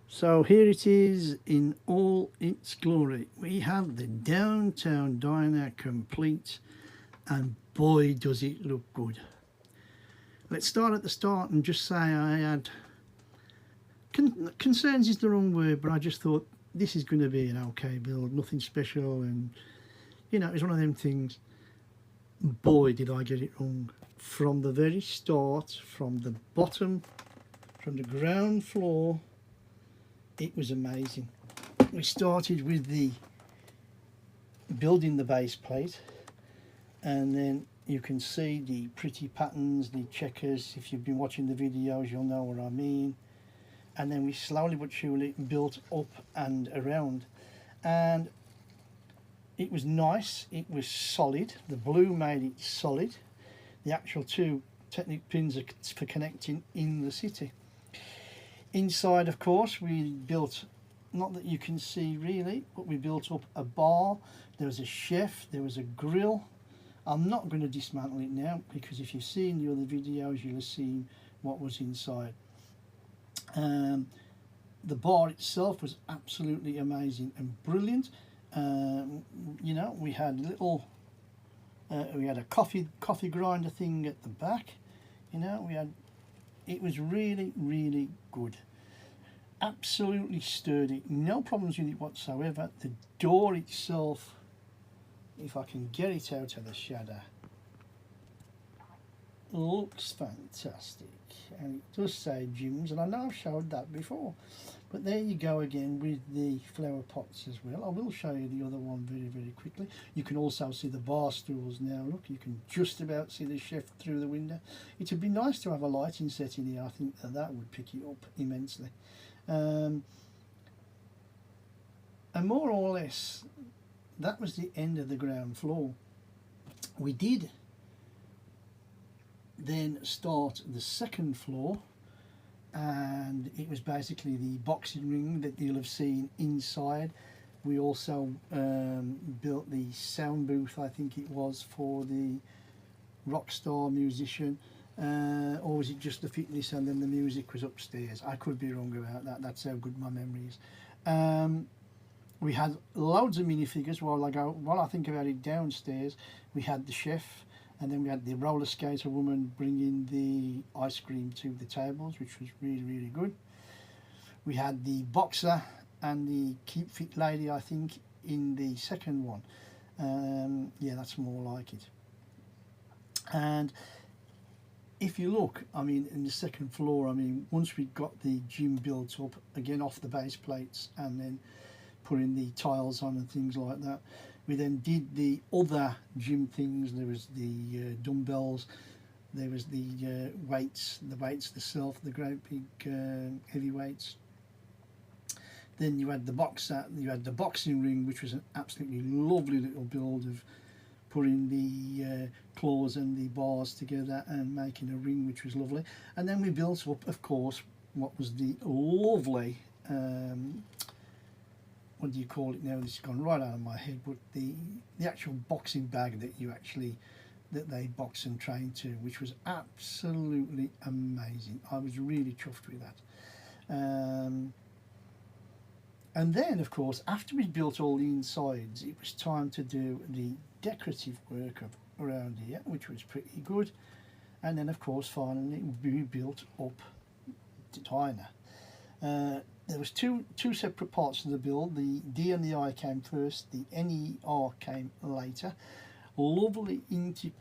So here it is in all its glory. We have the downtown diner complete, and boy does it look good. Let's start at the start and just say I had concerns is the wrong word, but I just thought this is going to be an okay build, nothing special, and it was one of them things. Boy did I get it wrong from the very start, from the bottom, from the ground floor. It was amazing. We started with the building the base plate, and then you can see the pretty patterns, the checkers. If you've been watching the videos, you'll know what I mean. And then we slowly but surely built up and around, and it was nice. It was solid. The blue made it solid. The actual two Technic pins are for connecting in the city. Inside, of course, we built, not that you can see really, but we built up a bar. There was a chef, there was a grill. I'm not going to dismantle it now, because if you've seen the other videos, you'll have seen what was inside. The bar itself was absolutely amazing and brilliant. We had we had a coffee grinder thing at the back. It was really good. Absolutely sturdy, no problems with it whatsoever. The door itself, if I can get it out of the shadow, looks fantastic, and it does say Jim's, and I know I've showed that before, but there you go again with the flower pots as well. I will show you the other one very quickly. You can also see the bar stools now. Look, you can just about see the chef through the window. It would be nice to have a lighting set in here. I think that would pick it up immensely. And more or less that was the end of the ground floor. We did then start the second floor, and it was basically the boxing ring that you'll have seen inside. We also built the sound booth, I think it was, for the Rockstar musician, or was it just the fitness and then the music was upstairs? I could be wrong about that. That's how good my memory is. We had loads of minifigures. While I think about it, downstairs we had the chef, and then we had the roller skater woman bringing the ice cream to the tables, which was really good. We had the boxer and the Keep Fit lady, I think, in the second one. Yeah, that's more like it. And if you look, I mean, in the second floor, I mean, once we got the gym built up, again off the base plates and then putting the tiles on and things like that, we then did the other gym things. There was the dumbbells, there was the weights themselves, the great big heavy weights. Then you had the boxer, you had the boxing ring, which was an absolutely lovely little build of putting the claws and the bars together and making a ring, which was lovely. And then we built up, of course, what was the lovely what do you call it now? This has gone right out of my head, but the actual boxing bag that they box and train to, which was absolutely amazing. I was really chuffed with that. And then, of course, after we'd built all the insides, it was time to do the decorative work around here, which was pretty good. And then, of course, finally we built up the diner. There was two separate parts of the build. The D and the I came first, the NER came later. Lovely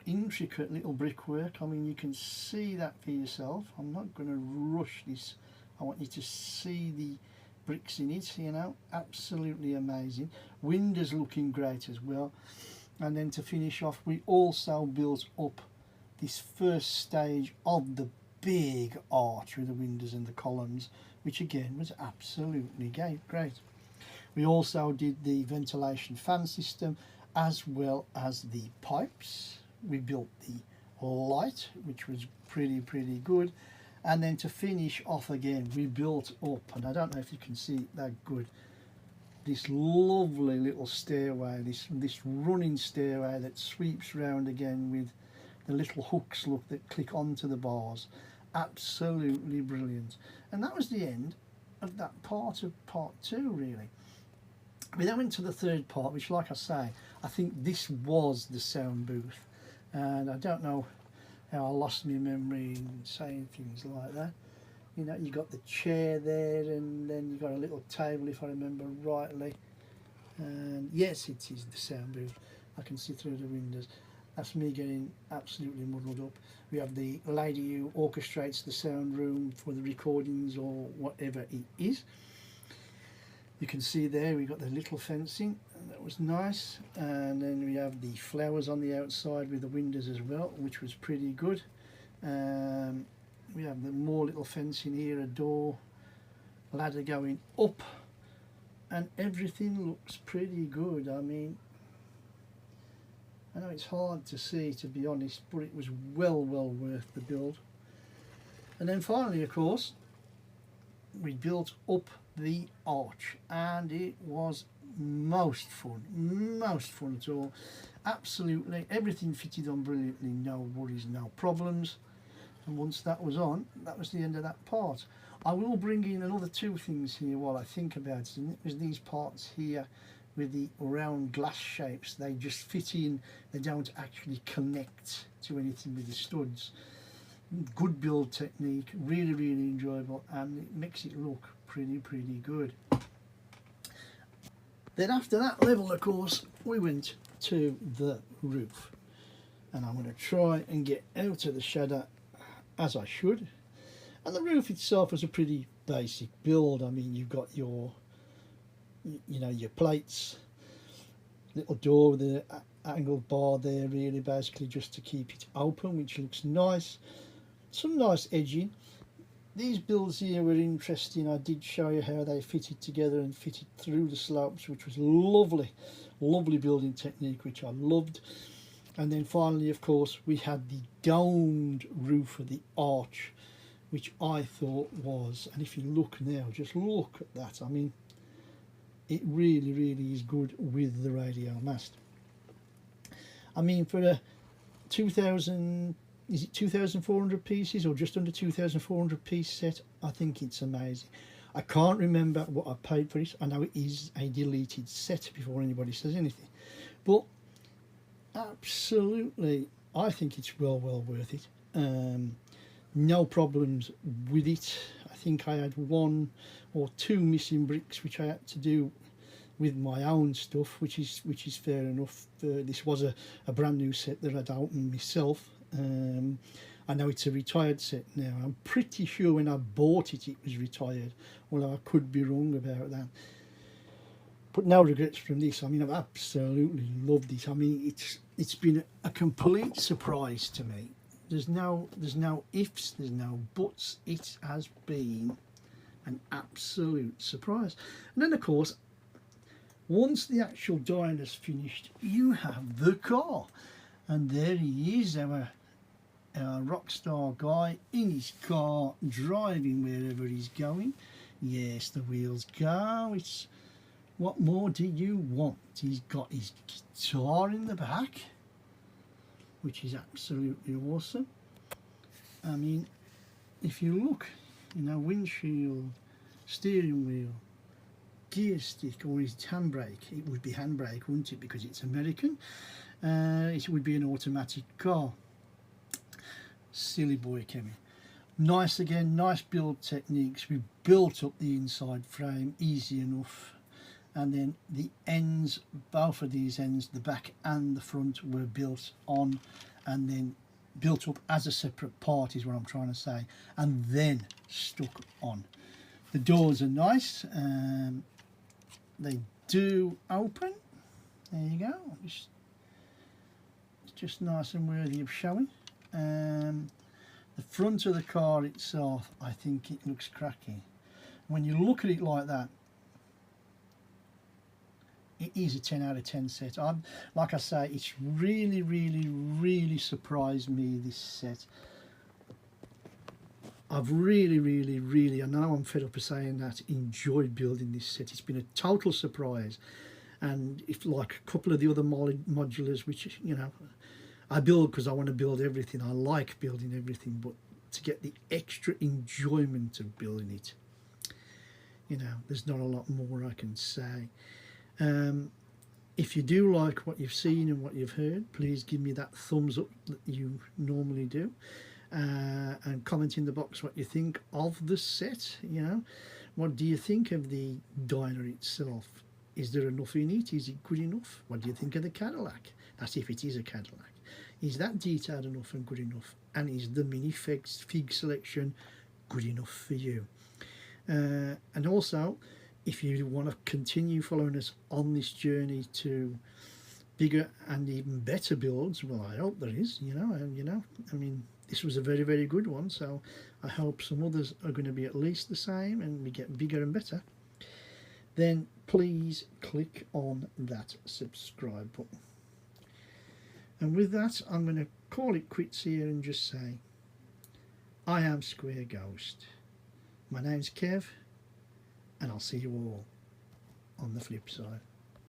intricate little brickwork. I mean, you can see that for yourself. I'm not going to rush this. I want you to see the bricks in it, absolutely amazing. Windows looking great as well. And then to finish off, we also built up this first stage of the big arch with the windows and the columns, which again was absolutely great. We also did the ventilation fan system as well as the pipes. We built the light, which was pretty good. And then to finish off again, we built up, and I don't know if you can see it that good, this lovely little stairway, this running stairway that sweeps round again with the little hooks, look, that click onto the bars. Absolutely brilliant. And that was the end of that part of part 2 really. We then went to the third part, which, like I say, I think this was the sound booth, and I don't know how I lost my memory in saying things like that. You know, you got the chair there, and then you got a little table, if I remember rightly. And yes, it is the sound booth. I can see through the windows. That's me getting absolutely muddled up. We have the lady who orchestrates the sound room for the recordings or whatever it is. You can see there we got the little fencing, and that was nice. And then we have the flowers on the outside with the windows as well, which was pretty good. We have the more little fencing here, a door, ladder going up, and everything looks pretty good. I mean, I know it's hard to see, to be honest, but it was well worth the build. And then finally, of course, we built up the arch, and it was most fun at all. Absolutely everything fitted on brilliantly, no worries, no problems. And once that was on, that was the end of that part. I will bring in another 2 things here while I think about it, and it was these parts here with the round glass shapes. They just fit in, they don't actually connect to anything with the studs. Good build technique, really enjoyable, and it makes it look pretty good. Then after that level, of course, we went to the roof, and I'm going to try and get out of the shadow as I should. And the roof itself was a pretty basic build. I mean, you've got your, you know, your plates, little door with the angled bar there, really basically just to keep it open, which looks nice. Some nice edging. These builds here were interesting. I did show you how they fitted together and fitted through the slopes, which was lovely building technique, which I loved. And then finally, of course, we had the domed roof of the arch, which I thought was, and if you look now, just look at that. I mean, it really is good with the radio mast. I mean, for a 2,000, is it 2,400 pieces or just under 2,400 piece set, I think it's amazing. I can't remember what I paid for it. I know it is a deleted set before anybody says anything, but absolutely, I think it's well worth it. No problems with it. I think I had 1 or 2 missing bricks, which I had to do with my own stuff, which is fair enough. This was a brand new set that I'd opened myself. I know it's a retired set now. I'm pretty sure when I bought it, it was retired, although I could be wrong about that. But no regrets from this. I mean, I've absolutely loved it. I mean, it's been a complete surprise to me. There's no ifs, there's no buts. It has been an absolute surprise. And then, of course, once the actual dyno's finished, you have the car, and there he is, our rock star guy in his car, driving wherever he's going. Yes, the wheels go. It's, what more do you want? He's got his guitar in the back, which is absolutely awesome. I mean, if you look, you know, windshield, steering wheel, gear stick, or his handbrake, it would be handbrake, wouldn't it, because it's American. It would be an automatic car. Silly boy Kemi. Nice again, nice build techniques. We built up the inside frame easy enough, and then the ends, both of these ends, the back and the front, were built on and then built up as a separate part, is what I'm trying to say, and then stuck on. The doors are nice. They do open. There you go. It's just nice and worthy of showing. The front of the car itself, I think it looks cracking. When you look at it like that, it is a 10 out of 10 set. Like I say, it's really surprised me, this set. I've really, I know I'm fed up of saying that, enjoyed building this set. It's been a total surprise. And if, like a couple of the other modulars, which, you know, I build because I want to build everything. I like building everything, but to get the extra enjoyment of building it, You know, there's not a lot more I can say. If you do like what you've seen and what you've heard, please give me that thumbs up that you normally do, and comment in the box what you think of the set. You know, what do you think of the diner itself? Is there enough in it? Is it good enough? What do you think of the Cadillac? That's if it is a Cadillac. Is that detailed enough and good enough? And is the minifig selection good enough for you? And also, if you want to continue following us on this journey to bigger and even better builds, well, I hope there is, you know, I mean, this was a very, very good one, so I hope some others are going to be at least the same and we get bigger and better. Then please click on that subscribe button. And with that, I'm going to call it quits here and just say, I am Square Ghost. My name's Kev, and I'll see you all on the flip side.